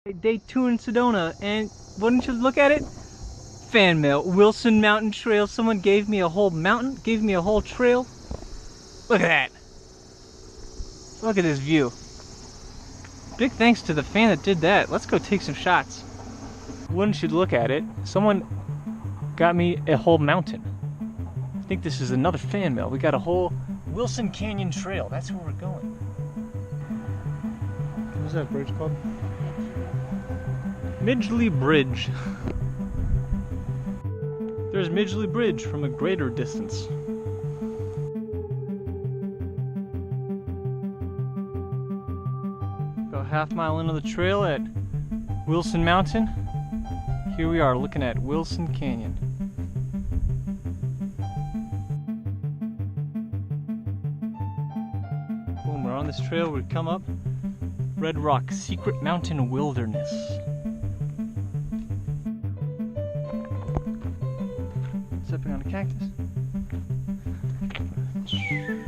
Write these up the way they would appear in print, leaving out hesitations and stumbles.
Day 2 in Sedona, and wouldn't you look at it? Fanmail, Wilson Mountain Trail. Someone gave me a whole mountain, gave me a whole trail. Look at that. Look at this view. Big thanks to the fan that did that. Let's go take some shots. Wouldn't you look at it? Someone got me a whole mountain. I think this is another fan mail. We got a whole Wilson Canyon Trail. That's where we're going. What's that bridge called? Midgley Bridge. There's Midgley Bridge from a greater distance. About half-mile into the trail at Wilson Mountain. Here we are looking at Wilson Canyon. Boom, we're on this trail. We come up Red Rock Secret Mountain Wilderness. Stepping on a cactus. Standing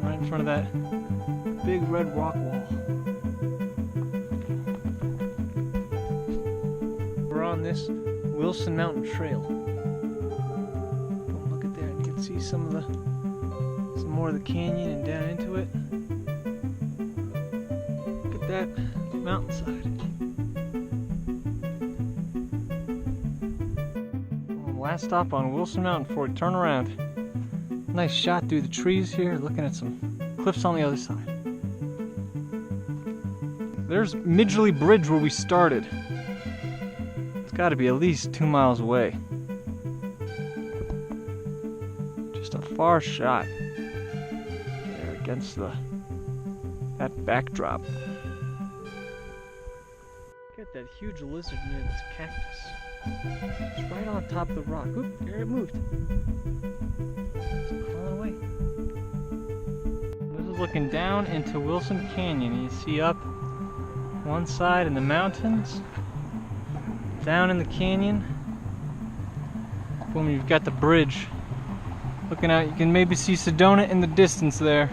right in front of that big red rock wall. We're on this Wilson Mountain Trail. Oh, look at there, and you can see some more of the canyon and down into it. Look at that mountainside. Last stop on Wilson Mountain before we turn around. Nice shot through the trees here, looking at some cliffs on the other side. There's Midgley Bridge where we started. It's got to be at least 2 miles away. Just a far shot there against that backdrop. Look at that huge lizard near this cactus. It's right on top of the rock. Oop, there it moved. It's crawling away. This is looking down into Wilson Canyon. You see up one side in the mountains, down in the canyon. Boom, you've got the bridge. Looking out, you can maybe see Sedona in the distance there.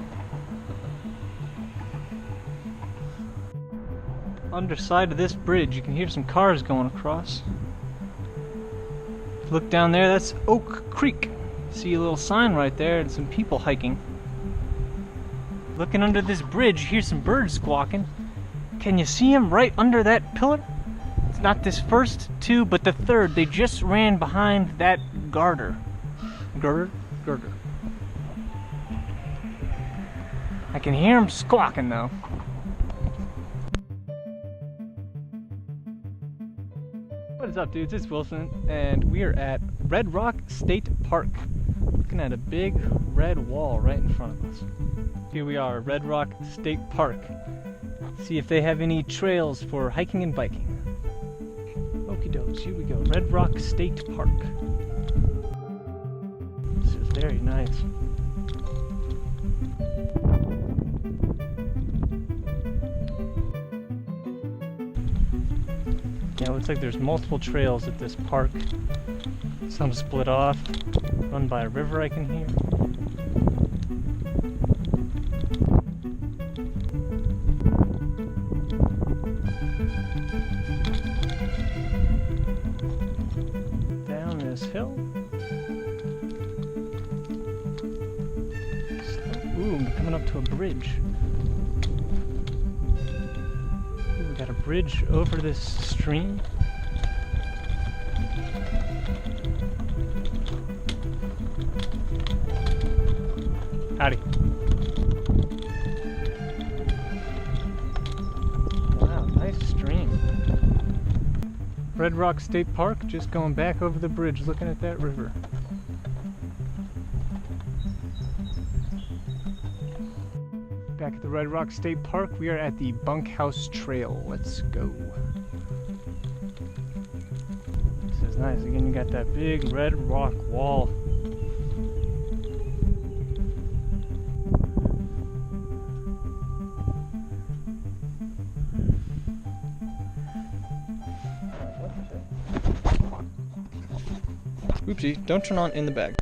Underside of this bridge, you can hear some cars going across. Look down there, that's Oak Creek. See a little sign right there and some people hiking. Looking under this bridge, you hear some birds squawking. Can you see them right under that pillar? It's not this first two, but the third. They just ran behind that garter. Girder? I can hear them squawking though. What is up, dudes? It's Wilson, and we are at Red Rock State Park. Looking at a big red wall right in front of us. Here we are, Red Rock State Park. See if they have any trails for hiking and biking. Okie dokes, here we go. Red Rock State Park. This is very nice. Yeah, it looks like there's multiple trails at this park. Some split off, run by a river I can hear. Down this hill. Ooh, we're coming up to a bridge. We got a bridge over this stream. Howdy. Wow, nice stream. Red Rock State Park, just going back over the bridge, looking at that river. Back at the Red Rock State Park, we are at the Bunkhouse Trail. Let's go. This is nice. Again, you got that big red rock wall. Oopsie, don't turn on in the bag.